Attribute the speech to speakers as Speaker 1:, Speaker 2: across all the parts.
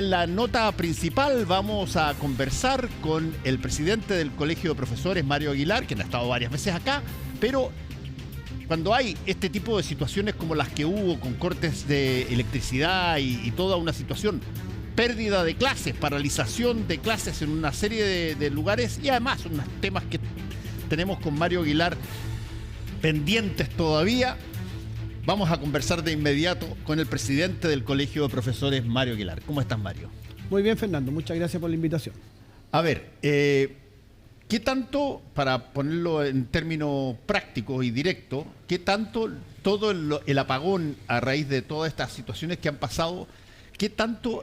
Speaker 1: En la nota principal vamos a conversar con el presidente del Colegio de Profesores, Mario Aguilar, quien ha estado varias veces acá, pero cuando hay este tipo de situaciones como las que hubo con cortes de electricidad y toda una situación, pérdida de clases, paralización de clases en una serie de lugares y además unos temas que tenemos con Mario Aguilar pendientes todavía, vamos a conversar de inmediato con el presidente del Colegio de Profesores, Mario Aguilar. ¿Cómo estás, Mario?
Speaker 2: Muy bien, Fernando. Muchas gracias por la invitación.
Speaker 1: A ver, ¿qué tanto, para ponerlo en términos prácticos y directos, qué tanto todo el apagón a raíz de todas estas situaciones que han pasado, qué tanto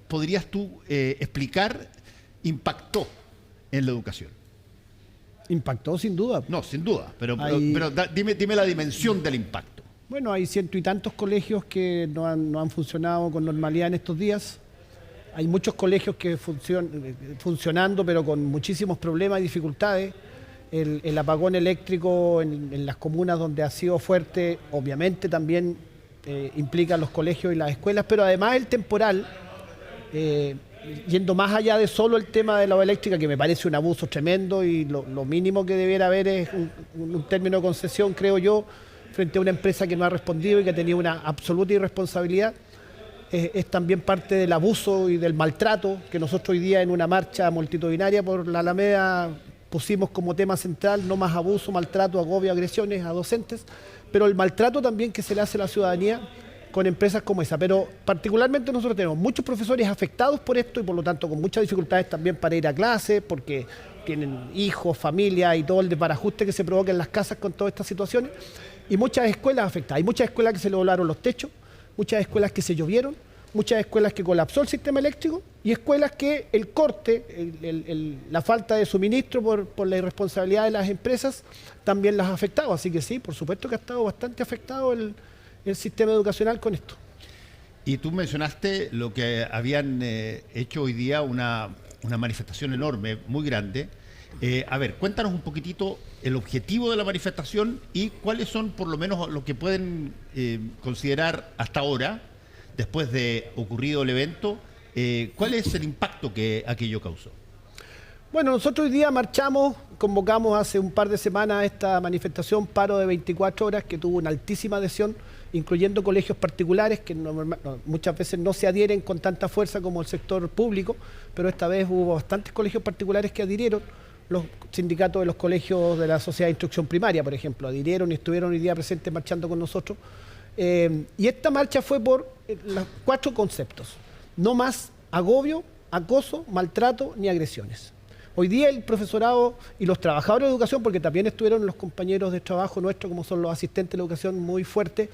Speaker 1: podrías tú explicar impactó en la educación?
Speaker 2: Impactó sin duda.
Speaker 1: No, sin duda, pero dime la dimensión del impacto.
Speaker 2: Bueno, hay ciento y tantos colegios que no han funcionado con normalidad en estos días. Hay muchos colegios que funcionando, pero con muchísimos problemas y dificultades. El apagón eléctrico en las comunas donde ha sido fuerte, obviamente también implica a los colegios y las escuelas, pero además el temporal, yendo más allá de solo el tema de la eléctrica, que me parece un abuso tremendo y lo mínimo que debiera haber es un término de concesión, creo yo, frente a una empresa que no ha respondido y que ha tenido una absoluta irresponsabilidad. Es también parte del abuso y del maltrato que nosotros hoy día en una marcha multitudinaria por la Alameda pusimos como tema central: no más abuso, maltrato, agobio, agresiones a docentes, pero el maltrato también que se le hace a la ciudadanía con empresas como esa. Pero particularmente nosotros tenemos muchos profesores afectados por esto y por lo tanto con muchas dificultades también para ir a clase, porque tienen hijos, familia y todo el desbarajuste que se provoca en las casas con todas estas situaciones. Y muchas escuelas afectadas. Hay muchas escuelas que se le volaron los techos, muchas escuelas que se llovieron, muchas escuelas que colapsó el sistema eléctrico y escuelas que el corte, la falta de suministro por la irresponsabilidad de las empresas también las ha afectado. Así que sí, por supuesto que ha estado bastante afectado el sistema educacional con esto.
Speaker 1: Y tú mencionaste lo que habían hecho hoy día una manifestación enorme, muy grande. A ver, cuéntanos un poquitito el objetivo de la manifestación y cuáles son por lo menos lo que pueden considerar hasta ahora, después de ocurrido el evento, cuál es el impacto que aquello causó.
Speaker 2: Bueno, nosotros hoy día marchamos, convocamos hace un par de semanas esta manifestación, paro de 24 horas, que tuvo una altísima adhesión, incluyendo colegios particulares que muchas veces no se adhieren con tanta fuerza como el sector público, pero esta vez hubo bastantes colegios particulares que adhirieron. Los sindicatos de los colegios de la Sociedad de Instrucción Primaria, por ejemplo, adhirieron y estuvieron hoy día presentes marchando con nosotros. Y esta marcha fue por los 4 conceptos: no más agobio, acoso, maltrato ni agresiones. Hoy día el profesorado y los trabajadores de educación, porque también estuvieron los compañeros de trabajo nuestros, como son los asistentes de la educación, muy fuertes,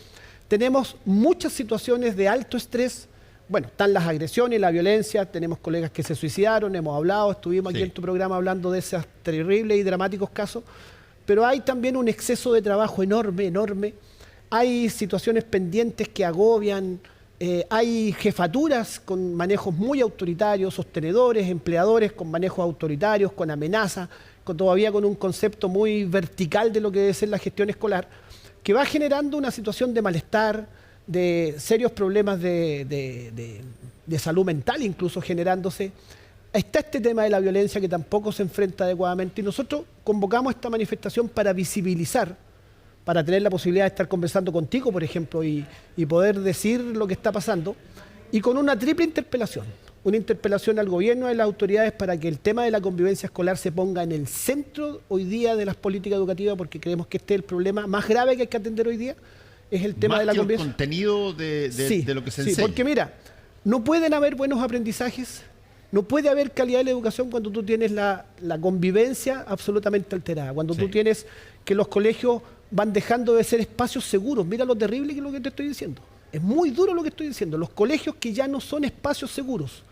Speaker 2: tenemos muchas situaciones de alto estrés. Bueno, están las agresiones, la violencia, tenemos colegas que se suicidaron, hemos hablado, estuvimos aquí en tu programa hablando de esos terribles y dramáticos casos, pero hay también un exceso de trabajo enorme, hay situaciones pendientes que agobian, hay jefaturas con manejos muy autoritarios, sostenedores, empleadores con manejos autoritarios, con amenazas, todavía con un concepto muy vertical de lo que debe ser la gestión escolar, que va generando una situación de malestar, de serios problemas de salud mental incluso generándose. Está este tema de la violencia que tampoco se enfrenta adecuadamente y nosotros convocamos esta manifestación para visibilizar, para tener la posibilidad de estar conversando contigo, por ejemplo, y poder decir lo que está pasando, y con una triple interpelación. Una interpelación al gobierno y a las autoridades para que el tema de la convivencia escolar se ponga en el centro hoy día de las políticas educativas, porque creemos que este es el problema más grave que hay que atender hoy día, es el tema de la convivencia.
Speaker 1: El contenido de lo que se enseña.
Speaker 2: Sí, porque mira, no pueden haber buenos aprendizajes, no puede haber calidad de la educación cuando tú tienes la convivencia absolutamente alterada, cuando tú tienes que los colegios van dejando de ser espacios seguros. Mira lo terrible que es lo que te estoy diciendo. Es muy duro lo que estoy diciendo. Los colegios que ya no son espacios seguros.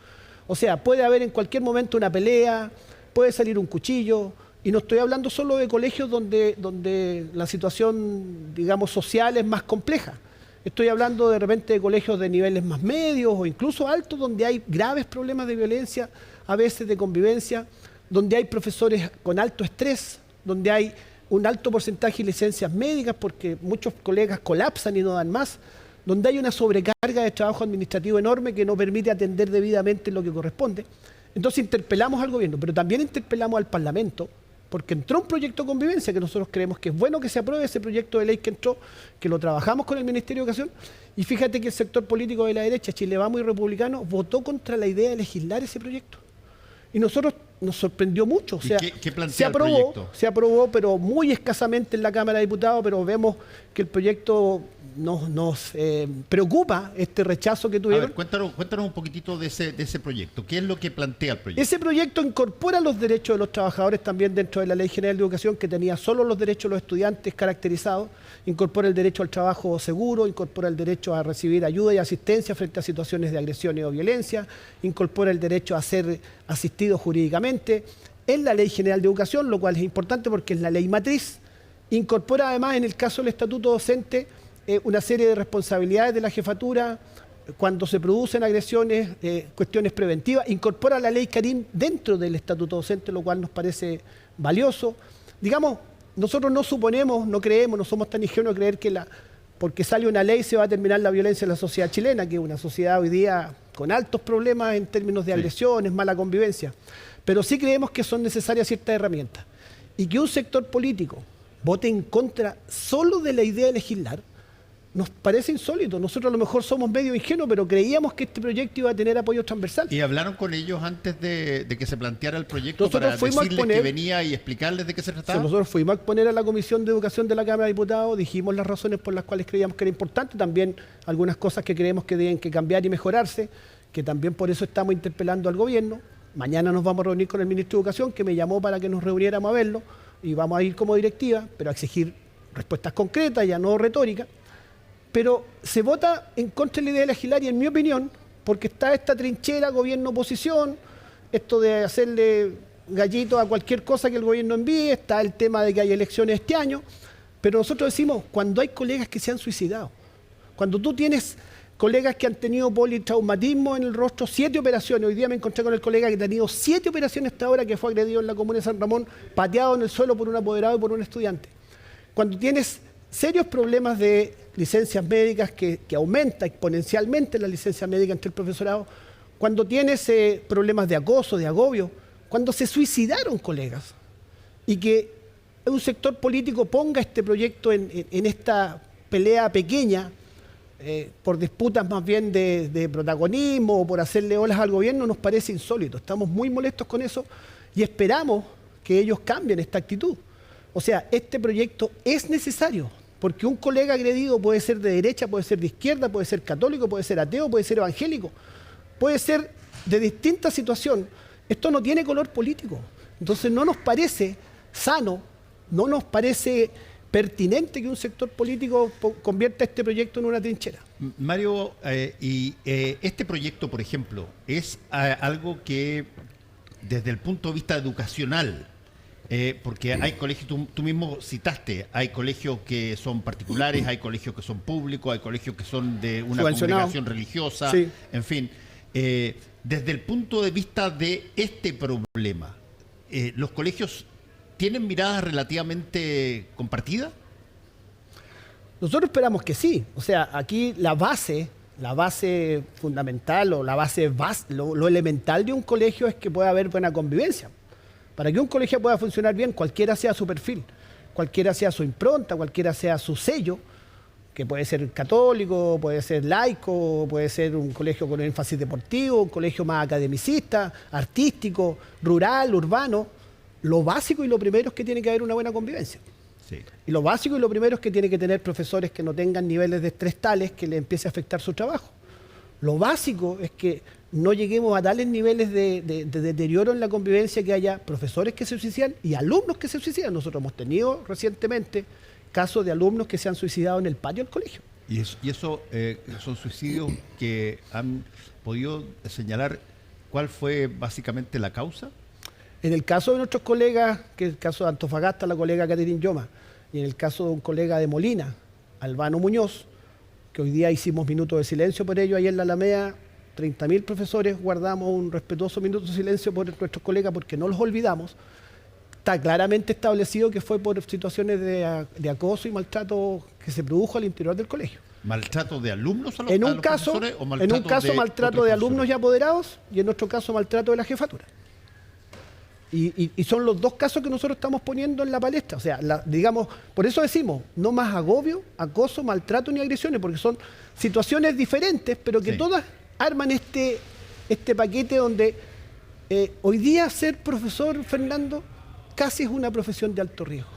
Speaker 2: O sea, puede haber en cualquier momento una pelea, puede salir un cuchillo. Y no estoy hablando solo de colegios donde la situación, digamos, social es más compleja. Estoy hablando de repente de colegios de niveles más medios o incluso altos, donde hay graves problemas de violencia, a veces de convivencia, donde hay profesores con alto estrés, donde hay un alto porcentaje de licencias médicas porque muchos colegas colapsan y no dan más, donde hay una sobrecarga de trabajo administrativo enorme que no permite atender debidamente lo que corresponde. Entonces interpelamos al gobierno, pero también interpelamos al Parlamento, porque entró un proyecto de convivencia que nosotros creemos que es bueno que se apruebe ese proyecto de ley que entró, que lo trabajamos con el Ministerio de Educación, y fíjate que el sector político de la derecha, Chile Vamos y Republicano, votó contra la idea de legislar ese proyecto. Y nosotros nos sorprendió mucho. O sea,
Speaker 1: ¿Qué plantea el proyecto?
Speaker 2: Se aprobó, pero muy escasamente en la Cámara de Diputados, pero vemos que el proyecto nos preocupa este rechazo que tuvieron.
Speaker 1: A ver, cuéntanos un poquitito de ese proyecto. ¿Qué es lo que plantea el proyecto?
Speaker 2: Ese proyecto incorpora los derechos de los trabajadores también dentro de la Ley General de Educación, que tenía solo los derechos de los estudiantes caracterizados. Incorpora el derecho al trabajo seguro, incorpora el derecho a recibir ayuda y asistencia frente a situaciones de agresiones o violencia, incorpora el derecho a ser asistido jurídicamente en la Ley General de Educación, lo cual es importante porque es la ley matriz. Incorpora además en el caso del estatuto docente una serie de responsabilidades de la jefatura cuando se producen agresiones, cuestiones preventivas. Incorpora la ley Karim dentro del estatuto docente, lo cual nos parece valioso. Digamos, nosotros no suponemos, no creemos, no somos tan ingenuos de creer que porque sale una ley se va a terminar la violencia en la sociedad chilena, que es una sociedad hoy día con altos problemas en términos de agresiones, mala convivencia. Pero sí creemos que son necesarias ciertas herramientas. Y que un sector político vote en contra solo de la idea de legislar, nos parece insólito. Nosotros a lo mejor somos medio ingenuos, pero creíamos que este proyecto iba a tener apoyo transversal.
Speaker 1: ¿Y hablaron con ellos antes de que se planteara el proyecto
Speaker 2: nosotros
Speaker 1: para decirles que venía y explicarles de qué se trataba?
Speaker 2: Nosotros fuimos a exponer a la Comisión de Educación de la Cámara de Diputados, dijimos las razones por las cuales creíamos que era importante, también algunas cosas que creemos que deben que cambiar y mejorarse, que también por eso estamos interpelando al gobierno. Mañana nos vamos a reunir con el Ministro de Educación, que me llamó para que nos reuniéramos a verlo, y vamos a ir como directiva, pero a exigir respuestas concretas, ya no retóricas. Pero se vota en contra de la idea de legislar y en mi opinión, porque está esta trinchera gobierno-oposición, esto de hacerle gallito a cualquier cosa que el gobierno envíe, está el tema de que hay elecciones este año, pero nosotros decimos, cuando hay colegas que se han suicidado, cuando tú tienes colegas que han tenido politraumatismo en el rostro, 7 operaciones, hoy día me encontré con el colega que ha tenido 7 operaciones hasta ahora, que fue agredido en la comuna de San Ramón, pateado en el suelo por un apoderado y por un estudiante. Cuando tienes serios problemas de licencias médicas que aumenta exponencialmente la licencia médica entre el profesorado, cuando tienes problemas de acoso, de agobio, cuando se suicidaron colegas y que un sector político ponga este proyecto en esta pelea pequeña por disputas más bien de protagonismo o por hacerle olas al gobierno, nos parece insólito. Estamos muy molestos con eso y esperamos que ellos cambien esta actitud. O sea, este proyecto es necesario. Porque un colega agredido puede ser de derecha, puede ser de izquierda, puede ser católico, puede ser ateo, puede ser evangélico, puede ser de distinta situación. Esto no tiene color político. Entonces no nos parece sano, no nos parece pertinente que un sector político convierta este proyecto en una trinchera.
Speaker 1: Mario, este proyecto, por ejemplo, es algo que desde el punto de vista educacional, porque hay colegios, tú mismo citaste, hay colegios que son particulares, hay colegios que son públicos, hay colegios que son de una congregación religiosa, sí. En fin. Desde el punto de vista de este problema, ¿los colegios tienen miradas relativamente compartidas?
Speaker 2: Nosotros esperamos que sí. O sea, aquí la base fundamental o la base, lo elemental de un colegio es que pueda haber buena convivencia. Para que un colegio pueda funcionar bien, cualquiera sea su perfil, cualquiera sea su impronta, cualquiera sea su sello, que puede ser católico, puede ser laico, puede ser un colegio con énfasis deportivo, un colegio más academicista, artístico, rural, urbano. Lo básico y lo primero es que tiene que haber una buena convivencia. Sí. Y lo básico y lo primero es que tiene que tener profesores que no tengan niveles de estrés tales que le empiece a afectar su trabajo. Lo básico es que no lleguemos a tales niveles de deterioro en la convivencia que haya profesores que se suicidan y alumnos que se suicidan. Nosotros hemos tenido recientemente casos de alumnos que se han suicidado en el patio del colegio.
Speaker 1: ¿Y eso son suicidios que han podido señalar cuál fue básicamente la causa?
Speaker 2: En el caso de nuestros colegas, que es el caso de Antofagasta, la colega Catherine Yoma, y en el caso de un colega de Molina, Albano Muñoz, que hoy día hicimos minutos de silencio por ello, ayer en la Alameda, 30.000 profesores guardamos un respetuoso minuto de silencio por nuestros colegas porque no los olvidamos. Está claramente establecido que fue por situaciones de acoso y maltrato que se produjo al interior del colegio.
Speaker 1: ¿Maltrato de alumnos a los,
Speaker 2: En
Speaker 1: a
Speaker 2: un
Speaker 1: los
Speaker 2: caso,
Speaker 1: profesores o
Speaker 2: maltrato de alumnos y apoderados, y en otro caso maltrato de la jefatura. Y son los dos casos que nosotros estamos poniendo en la palestra. O sea, digamos, por eso decimos, no más agobio, acoso, maltrato ni agresiones, porque son situaciones diferentes, pero que todas arman este paquete donde hoy día ser profesor, Fernando, casi es una profesión de alto riesgo.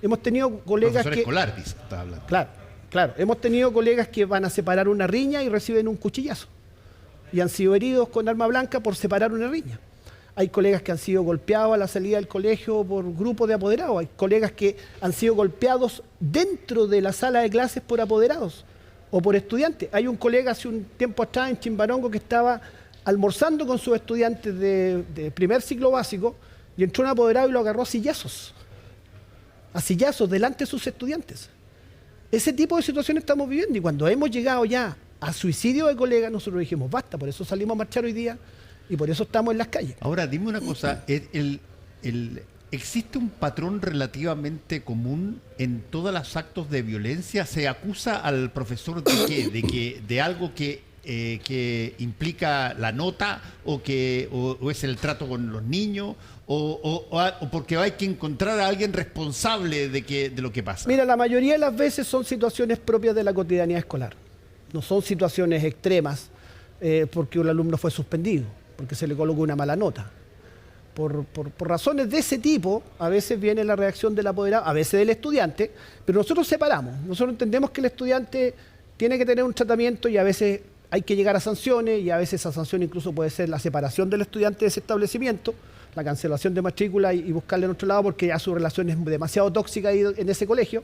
Speaker 2: Hemos tenido colegas
Speaker 1: profesor escolar, dice, está hablando.
Speaker 2: Claro. Hemos tenido colegas que van a separar una riña y reciben un cuchillazo. Y han sido heridos con arma blanca por separar una riña. Hay colegas que han sido golpeados a la salida del colegio por grupos de apoderados. Hay colegas que han sido golpeados dentro de la sala de clases por apoderados o por estudiantes. Hay un colega hace un tiempo atrás en Chimbarongo que estaba almorzando con sus estudiantes de primer ciclo básico y entró un apoderado y lo agarró a sillazos delante de sus estudiantes. Ese tipo de situaciones estamos viviendo y cuando hemos llegado ya a suicidio de colegas, nosotros dijimos basta, por eso salimos a marchar hoy día. Y por eso estamos en las calles.
Speaker 1: Ahora, dime una cosa, ¿existe un patrón relativamente común en todos los actos de violencia? ¿Se acusa al profesor de qué? ¿De algo que implica la nota o es el trato con los niños? ¿O porque hay que encontrar a alguien responsable de lo que pasa?
Speaker 2: Mira, la mayoría de las veces son situaciones propias de la cotidianidad escolar. No son situaciones extremas porque un alumno fue suspendido, porque se le colocó una mala nota. Por razones de ese tipo, a veces viene la reacción del apoderado, a veces del estudiante, pero nosotros separamos. Nosotros entendemos que el estudiante tiene que tener un tratamiento y a veces hay que llegar a sanciones y a veces esa sanción incluso puede ser la separación del estudiante de ese establecimiento, la cancelación de matrícula y buscarle en otro lado porque ya su relación es demasiado tóxica ahí en ese colegio,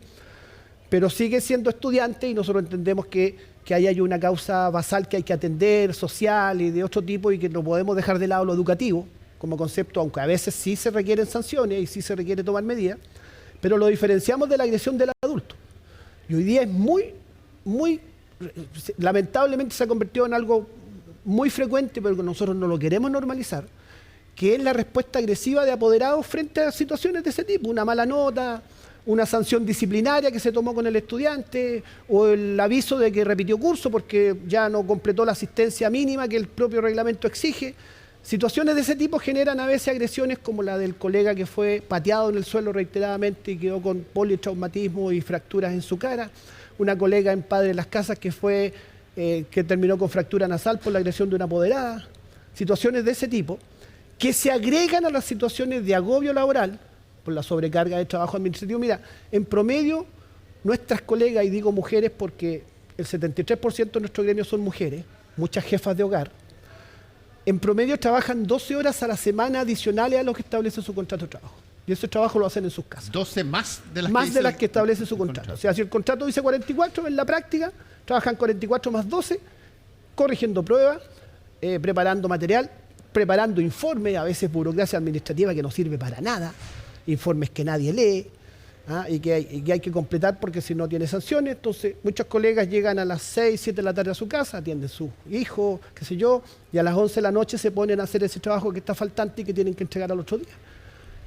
Speaker 2: pero sigue siendo estudiante y nosotros entendemos que ahí hay una causa basal que hay que atender, social y de otro tipo y que no podemos dejar de lado lo educativo como concepto, aunque a veces sí se requieren sanciones y sí se requiere tomar medidas, pero lo diferenciamos de la agresión del adulto. Y hoy día es muy, lamentablemente se ha convertido en algo muy frecuente, pero que nosotros no lo queremos normalizar, que es la respuesta agresiva de apoderados frente a situaciones de ese tipo, una mala nota, una sanción disciplinaria que se tomó con el estudiante o el aviso de que repitió curso porque ya no completó la asistencia mínima que el propio reglamento exige. Situaciones de ese tipo generan a veces agresiones como la del colega que fue pateado en el suelo reiteradamente y quedó con politraumatismo y fracturas en su cara. Una colega en Padre de las Casas que terminó con fractura nasal por la agresión de una apoderada. Situaciones de ese tipo que se agregan a las situaciones de agobio laboral por la sobrecarga de trabajo administrativo. Mira, en promedio, nuestras colegas, y digo mujeres porque el 73% de nuestro gremio son mujeres, muchas jefas de hogar, en promedio trabajan 12 horas a la semana adicionales a lo que establece su contrato de trabajo. Y ese trabajo lo hacen en sus casas.
Speaker 1: 12 más
Speaker 2: de las que establece su contrato. O sea, si el contrato dice 44, en la práctica trabajan 44 más 12, corrigiendo pruebas, preparando material, preparando informes, a veces burocracia administrativa que no sirve para nada, informes que nadie lee y que hay que completar porque si no tiene sanciones. Entonces muchos colegas llegan a las 6, 7 de la tarde a su casa, atienden a sus hijos, qué sé yo, y a las 11 de la noche se ponen a hacer ese trabajo que está faltante y que tienen que entregar al otro día.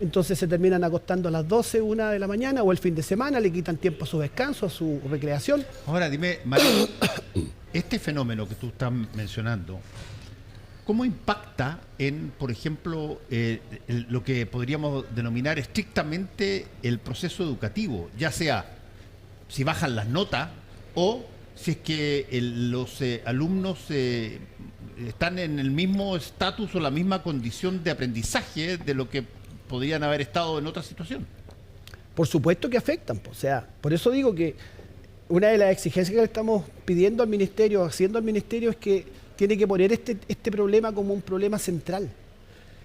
Speaker 2: Entonces se terminan acostando a las 12, 1 de la mañana o el fin de semana, le quitan tiempo a su descanso, a su recreación.
Speaker 1: Ahora dime, Mario, este fenómeno que tú estás mencionando, ¿cómo impacta en, por ejemplo, lo que podríamos denominar estrictamente el proceso educativo? Ya sea si bajan las notas o si es que los alumnos están en el mismo estatus o la misma condición de aprendizaje de lo que podrían haber estado en otra situación.
Speaker 2: Por supuesto que afectan. O sea, por eso digo que una de las exigencias que le estamos pidiendo al Ministerio, haciendo al Ministerio, es que tiene que poner este problema como un problema central.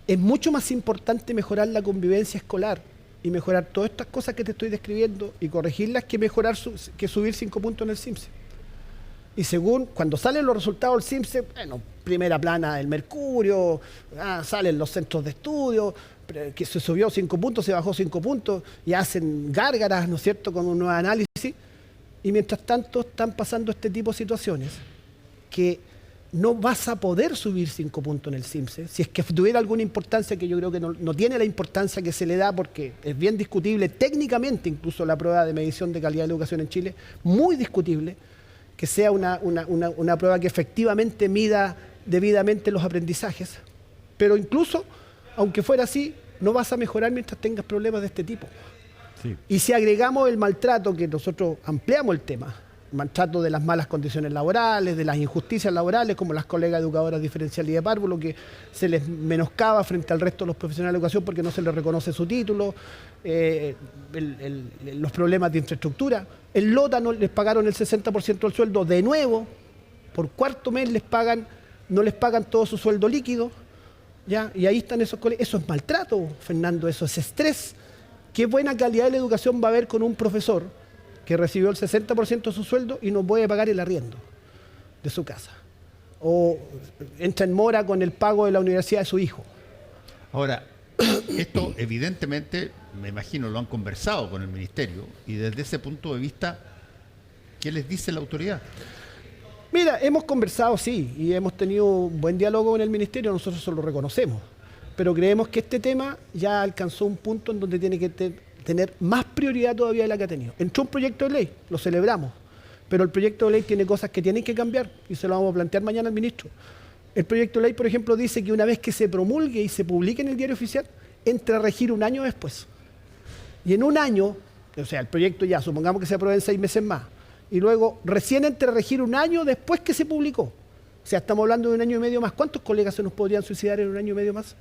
Speaker 2: Es mucho más importante mejorar la convivencia escolar y mejorar todas estas cosas que te estoy describiendo y corregirlas que subir 5 puntos en el CIMSE. Y según, cuando salen los resultados del CIMSE, bueno, primera plana del Mercurio, salen los centros de estudio, que se subió 5 puntos, se bajó 5 puntos, y hacen gárgaras, ¿no es cierto?, con un nuevo análisis. Y mientras tanto están pasando este tipo de situaciones que no vas a poder subir 5 puntos en el CIMSE, si es que tuviera alguna importancia, que yo creo que no tiene la importancia que se le da, porque es bien discutible técnicamente, incluso la prueba de medición de calidad de la educación en Chile, muy discutible, que sea una prueba que efectivamente mida debidamente los aprendizajes. Pero incluso, aunque fuera así, no vas a mejorar mientras tengas problemas de este tipo.
Speaker 1: Sí.
Speaker 2: Y si agregamos el maltrato, que nosotros ampliamos el tema, maltrato de las malas condiciones laborales, de las injusticias laborales, como las colegas educadoras diferenciales y de párvulo, que se les menoscaba frente al resto de los profesionales de educación porque no se les reconoce su título, los problemas de infraestructura. El LOTA no les pagaron el 60% del sueldo de nuevo, por cuarto mes no les pagan todo su sueldo líquido, ¿ya? Y ahí están esos colegas. Eso es maltrato, Fernando, eso es estrés. ¿Qué buena calidad de la educación va a haber con un profesor que recibió el 60% de su sueldo y no puede pagar el arriendo de su casa? O entra en mora con el pago de la universidad de su hijo.
Speaker 1: Ahora, esto evidentemente, me imagino, lo han conversado con el ministerio y desde ese punto de vista, ¿qué les dice la autoridad?
Speaker 2: Mira, hemos conversado, sí, y hemos tenido un buen diálogo con el ministerio, nosotros eso lo reconocemos, pero creemos que este tema ya alcanzó un punto en donde tiene que tener más prioridad todavía de la que ha tenido. Entró un proyecto de ley, lo celebramos, pero el proyecto de ley tiene cosas que tienen que cambiar y se lo vamos a plantear mañana al ministro. El proyecto de ley, por ejemplo, dice que una vez que se promulgue y se publique en el diario oficial, entra a regir un año después. Y en un año, o sea, el proyecto ya, supongamos que se apruebe en 6 meses más, y luego recién entra a regir un año después que se publicó. O sea, estamos hablando de un año y medio más. ¿Cuántos colegas se nos podrían suicidar en un año y medio más?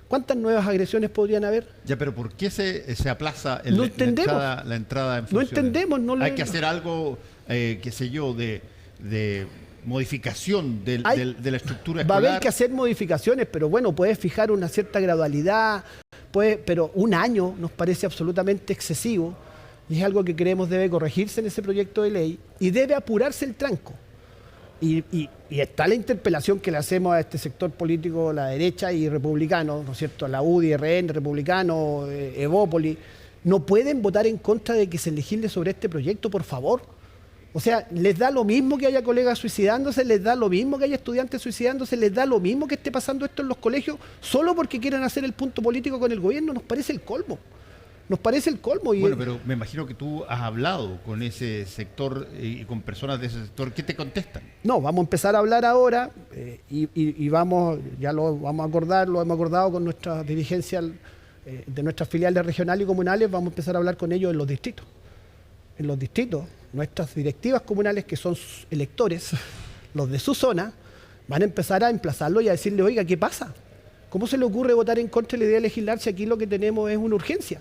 Speaker 2: ¿Cuántas nuevas agresiones podrían haber?
Speaker 1: Ya, pero ¿por qué se aplaza
Speaker 2: no entendemos.
Speaker 1: La entrada en funciones?
Speaker 2: No entendemos.
Speaker 1: Hay que hacer algo, qué sé yo, de modificación de la estructura escolar.
Speaker 2: Va a haber que hacer modificaciones, pero bueno, puedes fijar una cierta gradualidad, pero un año nos parece absolutamente excesivo y es algo que creemos debe corregirse en ese proyecto de ley y debe apurarse el tranco. Y está la interpelación que le hacemos a este sector político, la derecha y republicano, ¿no es cierto? La UDI, RN, republicano, Evópoli, no pueden votar en contra de que se legisle sobre este proyecto, por favor. O sea, les da lo mismo que haya colegas suicidándose, les da lo mismo que haya estudiantes suicidándose, les da lo mismo que esté pasando esto en los colegios, solo porque quieran hacer el punto político con el gobierno, nos parece el colmo. Nos parece el colmo.
Speaker 1: Bueno, pero me imagino que tú has hablado con ese sector y con personas de ese sector. ¿Qué te contestan?
Speaker 2: No, vamos a empezar a hablar ahora y vamos, ya lo vamos a acordar, lo hemos acordado con nuestra dirigencia de nuestras filiales regionales y comunales, vamos a empezar a hablar con ellos en los distritos. En los distritos, nuestras directivas comunales, que son sus electores, los de su zona, van a empezar a emplazarlo y a decirle, oiga, ¿qué pasa? ¿Cómo se le ocurre votar en contra de la idea de legislar si aquí lo que tenemos es una urgencia?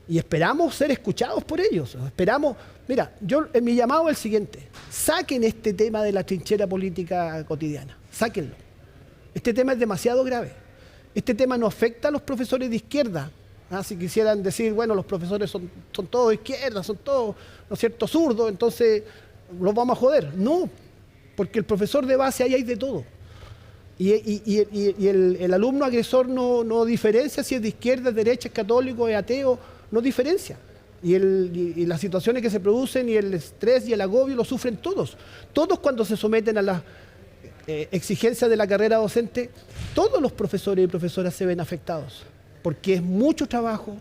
Speaker 2: Y esperamos ser escuchados por ellos. Esperamos, mira, en mi llamado es el siguiente: saquen este tema de la trinchera política cotidiana, sáquenlo. Este tema es demasiado grave. Este tema no afecta a los profesores de izquierda. Si quisieran decir, bueno, los profesores son todos de izquierda, son todos, ¿no es cierto?, zurdos, entonces los vamos a joder. No, porque el profesor de base ahí hay de todo. Y el alumno agresor no diferencia si es de izquierda, es derecha, es católico, es ateo, no diferencia. Y las situaciones que se producen y el estrés y el agobio lo sufren todos. Todos cuando se someten a las exigencias de la carrera docente, todos los profesores y profesoras se ven afectados. Porque es mucho trabajo,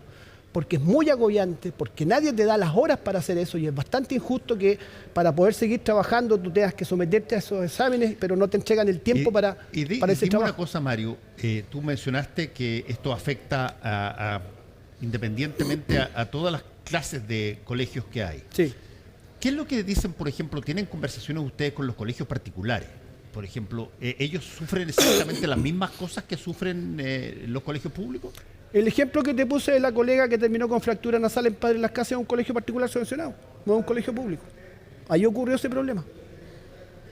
Speaker 2: porque es muy agobiante, porque nadie te da las horas para hacer eso y es bastante injusto que para poder seguir trabajando tú tengas que someterte a esos exámenes, pero no te entregan el tiempo para ese trabajo.
Speaker 1: Una cosa, Mario, tú mencionaste que esto afecta independientemente a todas las clases de colegios que hay.
Speaker 2: Sí.
Speaker 1: ¿Qué es lo que dicen, por ejemplo, tienen conversaciones ustedes con los colegios particulares? Por ejemplo, ¿ellos sufren exactamente las mismas cosas que sufren los colegios públicos?
Speaker 2: El ejemplo que te puse de la colega que terminó con fractura nasal en Padre Las Casas es un colegio particular subvencionado, no es un colegio público. Ahí ocurrió ese problema.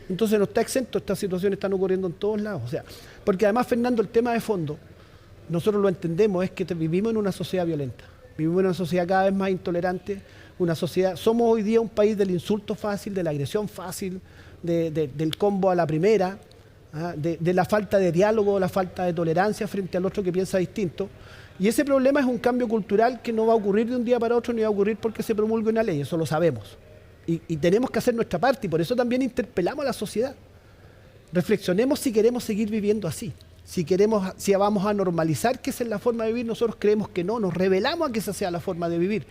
Speaker 2: Entonces no está exento, estas situaciones están ocurriendo en todos lados. O sea, porque además, Fernando, el tema de fondo, nosotros lo entendemos, es que vivimos en una sociedad violenta, vivimos en una sociedad cada vez más intolerante, somos hoy día un país del insulto fácil, de la agresión fácil, del combo a la primera, de la falta de diálogo, la falta de tolerancia frente al otro que piensa distinto. Y ese problema es un cambio cultural que no va a ocurrir de un día para otro, ni va a ocurrir porque se promulgue una ley, eso lo sabemos. Y tenemos que hacer nuestra parte, y por eso también interpelamos a la sociedad. Reflexionemos si queremos seguir viviendo así. Si vamos a normalizar que esa es la forma de vivir, nosotros creemos que no, nos rebelamos a que esa sea la forma de vivir.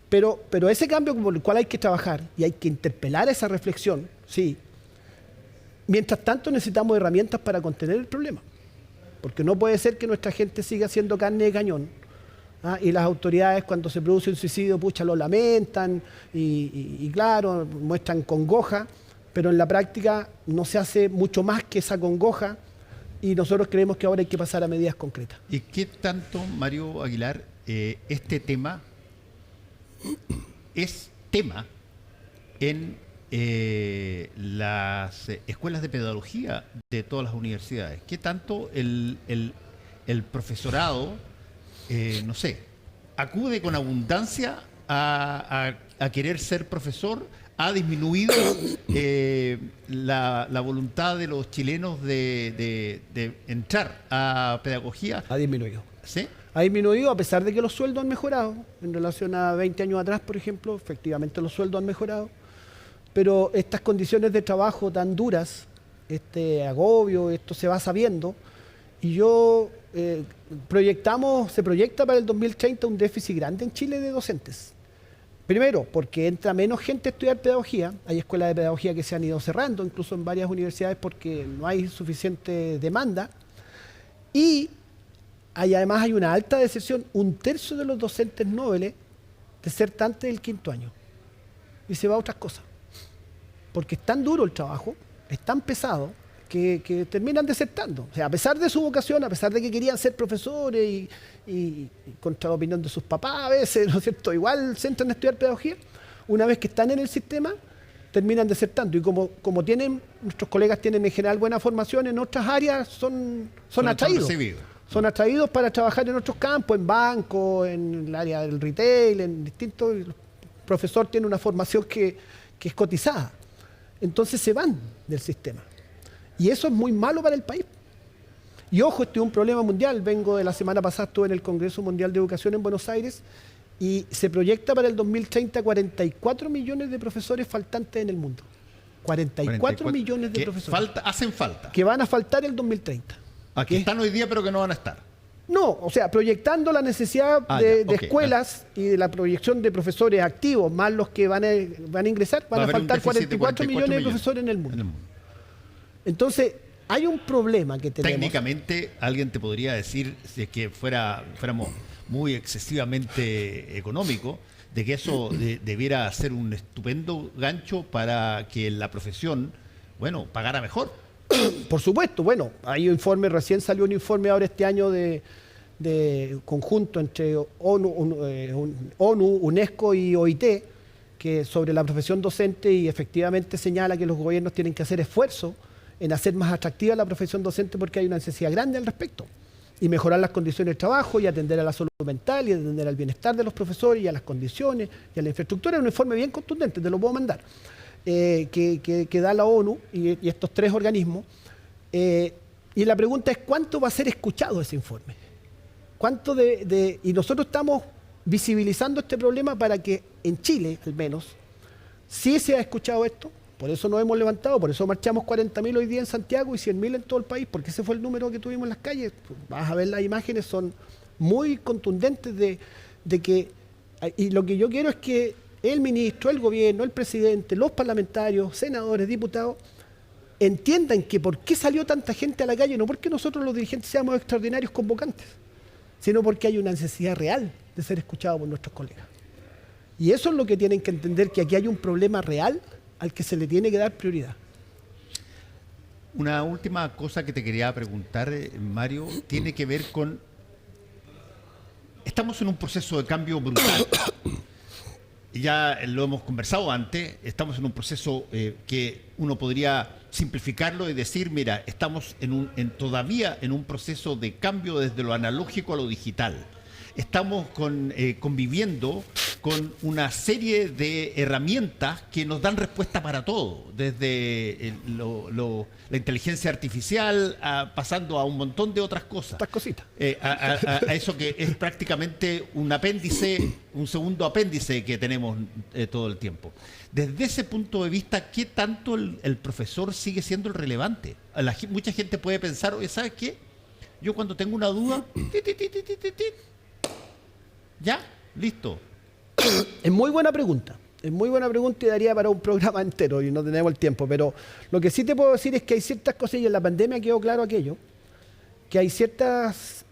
Speaker 2: Pero ese cambio por el cual hay que trabajar y hay que interpelar esa reflexión, sí. Mientras tanto necesitamos herramientas para contener el problema. Porque no puede ser que nuestra gente siga siendo carne de cañón. Y las autoridades cuando se produce un suicidio, pucha, lo lamentan y claro, muestran congoja, pero en la práctica no se hace mucho más que esa congoja y nosotros creemos que ahora hay que pasar a medidas concretas.
Speaker 1: ¿Y qué tanto, Mario Aguilar, este tema es tema en las escuelas de pedagogía de todas las universidades? ¿Qué tanto el profesorado, no sé, acude con abundancia a querer ser profesor? ¿Ha disminuido la voluntad de los chilenos de entrar a pedagogía?
Speaker 2: Ha disminuido.
Speaker 1: ¿Sí?
Speaker 2: Ha disminuido a pesar de que los sueldos han mejorado. En relación a 20 años atrás, por ejemplo, efectivamente los sueldos han mejorado. Pero estas condiciones de trabajo tan duras, este agobio, esto se va sabiendo. Y se proyecta para el 2030 un déficit grande en Chile de docentes. Primero, porque entra menos gente a estudiar pedagogía. Hay escuelas de pedagogía que se han ido cerrando, incluso en varias universidades, porque no hay suficiente demanda. Y además hay una alta deserción. 1/3 de los docentes nobles desertan antes del 5º año. Y se va a otras cosas. Porque es tan duro el trabajo, es tan pesado, que terminan desertando. O sea, a pesar de su vocación, a pesar de que querían ser profesores y contra la opinión de sus papás a veces, ¿no es cierto? Igual se entran a estudiar pedagogía, una vez que están en el sistema, terminan desertando. Y como nuestros colegas tienen en general buena formación en otras áreas, son atraídos. Son atraídos para trabajar en otros campos, en bancos, en el área del retail, en distintos. El profesor tiene una formación que es cotizada. Entonces se van del sistema. Y eso es muy malo para el país. Y ojo, este es un problema mundial. Vengo de la semana pasada, estuve en el Congreso Mundial de Educación en Buenos Aires y se proyecta para el 2030 44 millones de profesores faltantes en el mundo. 44 millones de profesores.
Speaker 1: Hacen falta.
Speaker 2: Que van a faltar el 2030.
Speaker 1: Que están hoy día pero que no van a estar.
Speaker 2: No, o sea, proyectando la necesidad de escuelas y de la proyección de profesores activos, más los que van a ingresar, van a faltar 44 millones de profesores en el mundo. Entonces, hay un problema que tenemos.
Speaker 1: Técnicamente, alguien te podría decir, si es que fuéramos muy excesivamente económicos, de que eso debiera ser un estupendo gancho para que la profesión, bueno, pagara mejor.
Speaker 2: Por supuesto, bueno, hay un informe, recién salió un informe ahora este año de conjunto entre ONU, UNESCO y OIT, que sobre la profesión docente, y efectivamente señala que los gobiernos tienen que hacer esfuerzos en hacer más atractiva la profesión docente porque hay una necesidad grande al respecto. Y mejorar las condiciones de trabajo y atender a la salud mental y atender al bienestar de los profesores y a las condiciones y a la infraestructura. Es un informe bien contundente, te lo puedo mandar, que da la ONU y estos 3 organismos. Y la pregunta es, ¿cuánto va a ser escuchado ese informe? Y nosotros estamos visibilizando este problema para que en Chile, al menos, sí se ha escuchado esto. Por eso nos hemos levantado, por eso marchamos 40.000 hoy día en Santiago y 100.000 en todo el país, porque ese fue el número que tuvimos en las calles. Vas a ver las imágenes, son muy contundentes de que... Y lo que yo quiero es que el ministro, el gobierno, el presidente, los parlamentarios, senadores, diputados, entiendan que por qué salió tanta gente a la calle, no porque nosotros los dirigentes seamos extraordinarios convocantes, sino porque hay una necesidad real de ser escuchados por nuestros colegas. Y eso es lo que tienen que entender, que aquí hay un problema real al que se le tiene que dar prioridad.
Speaker 1: Una última cosa que te quería preguntar, Mario, tiene que ver con... Estamos en un proceso de cambio brutal. Ya lo hemos conversado antes, estamos en un proceso que uno podría simplificarlo y decir, mira, estamos todavía en un proceso de cambio desde lo analógico a lo digital. Estamos conviviendo con una serie de herramientas que nos dan respuesta para todo, desde la inteligencia artificial pasando a un montón de otras cosas.
Speaker 2: Estas cositas.
Speaker 1: A eso que es prácticamente un apéndice, un segundo apéndice que tenemos todo el tiempo. Desde ese punto de vista, ¿qué tanto el profesor sigue siendo el relevante? Mucha gente puede pensar, oye, ¿sabes qué? Yo cuando tengo una duda, ya, listo.
Speaker 2: Es muy buena pregunta. Es muy buena pregunta y daría para un programa entero y no tenemos el tiempo. Pero lo que sí te puedo decir es que hay ciertas cosas, y en la pandemia quedó claro aquello, que hay ciertos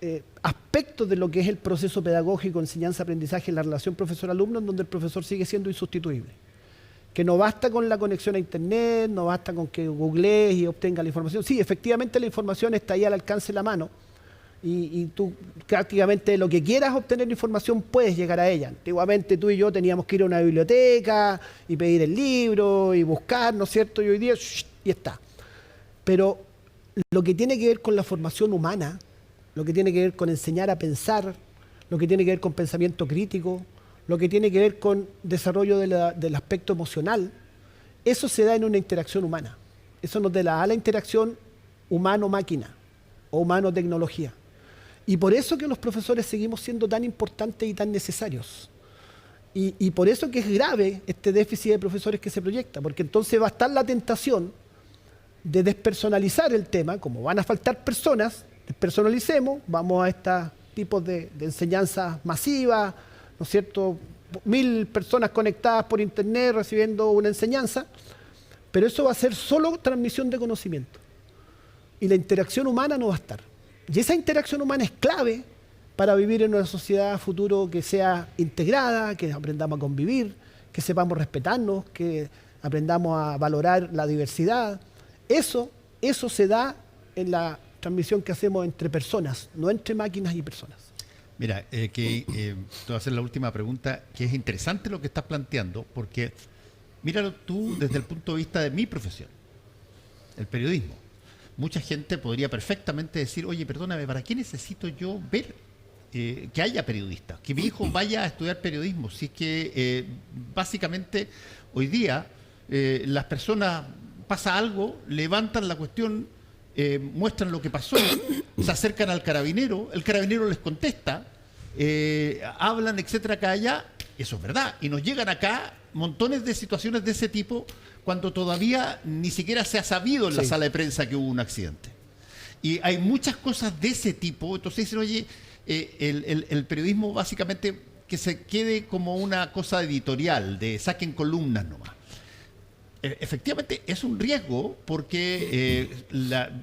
Speaker 2: aspectos de lo que es el proceso pedagógico, enseñanza-aprendizaje en la relación profesor-alumno, en donde el profesor sigue siendo insustituible. Que no basta con la conexión a internet, no basta con que googlees y obtenga la información. Sí, efectivamente la información está ahí al alcance de la mano y tú prácticamente lo que quieras obtener información puedes llegar a ella. Antiguamente tú y yo teníamos que ir a una biblioteca y pedir el libro y buscar, ¿no es cierto? Y hoy día y está. Pero lo que tiene que ver con la formación humana, lo que tiene que ver con enseñar a pensar, lo que tiene que ver con pensamiento crítico, lo que tiene que ver con desarrollo del aspecto emocional, eso se da en una interacción humana. Eso nos da la interacción humano-máquina o humano-tecnología. Y por eso que los profesores seguimos siendo tan importantes y tan necesarios. Y por eso que es grave este déficit de profesores que se proyecta, porque entonces va a estar la tentación de despersonalizar el tema, como van a faltar personas, despersonalicemos, vamos a estos tipos de enseñanza masiva, ¿no es cierto? 1000 personas conectadas por internet recibiendo una enseñanza, pero eso va a ser solo transmisión de conocimiento. Y la interacción humana no va a estar. Y esa interacción humana es clave para vivir en una sociedad futuro que sea integrada, que aprendamos a convivir, que sepamos respetarnos, que aprendamos a valorar la diversidad. Eso se da en la transmisión que hacemos entre personas, no entre máquinas y personas.
Speaker 1: Mira, te voy a hacer la última pregunta, que es interesante lo que estás planteando, porque míralo tú desde el punto de vista de mi profesión, el periodismo. Mucha gente podría perfectamente decir, oye, perdóname, ¿para qué necesito yo ver que haya periodistas? Que mi hijo vaya a estudiar periodismo. Si es que básicamente hoy día las personas pasa algo, levantan la cuestión, muestran lo que pasó, se acercan al carabinero, el carabinero les contesta, hablan, etcétera, acá, allá. Eso es verdad. Y nos llegan acá montones de situaciones de ese tipo cuando todavía ni siquiera se ha sabido en la sala de prensa que hubo un accidente. Y hay muchas cosas de ese tipo. Entonces dicen, oye, el periodismo básicamente que se quede como una cosa editorial, de saquen columnas nomás. Efectivamente es un riesgo porque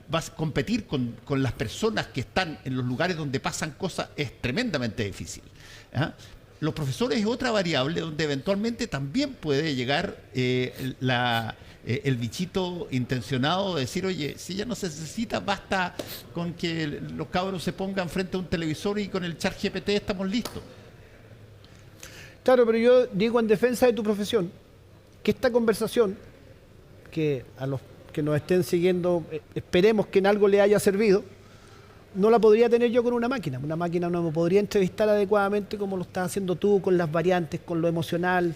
Speaker 1: vas a competir con las personas que están en los lugares donde pasan cosas, es tremendamente difícil. ¿Ah? Los profesores es otra variable donde eventualmente también puede llegar el bichito intencionado de decir, oye, si ya no se necesita, basta con que los cabros se pongan frente a un televisor y con el ChatGPT estamos listos.
Speaker 2: Claro, pero yo digo en defensa de tu profesión que esta conversación, que a los que nos estén siguiendo esperemos que en algo le haya servido, no la podría tener yo con una máquina. Una máquina no me podría entrevistar adecuadamente como lo estás haciendo tú, con las variantes, con lo emocional.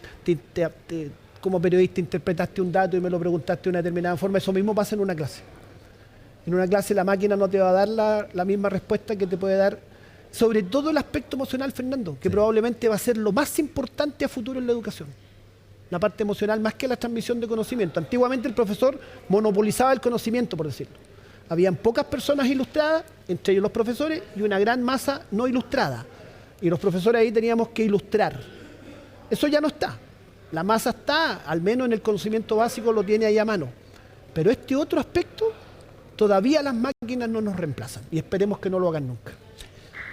Speaker 2: Como periodista interpretaste un dato y me lo preguntaste de una determinada forma. Eso mismo pasa en una clase. En una clase la máquina no te va a dar la misma respuesta que te puede dar, sobre todo el aspecto emocional, Fernando, que probablemente va a ser lo más importante a futuro en la educación. La parte emocional más que la transmisión de conocimiento. Antiguamente el profesor monopolizaba el conocimiento, por decirlo. Habían pocas personas ilustradas, entre ellos los profesores, y una gran masa no ilustrada. Y los profesores ahí teníamos que ilustrar. Eso ya no está. La masa está, al menos en el conocimiento básico lo tiene ahí a mano. Pero este otro aspecto, todavía las máquinas no nos reemplazan. Y esperemos que no lo hagan nunca.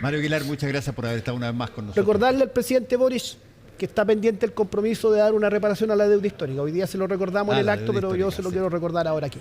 Speaker 1: Mario Aguilar, muchas gracias por haber estado una vez más con nosotros.
Speaker 2: Recordarle al presidente Boris que está pendiente el compromiso de dar una reparación a la deuda histórica. Hoy día se lo recordamos en el acto, pero yo se lo quiero recordar ahora aquí.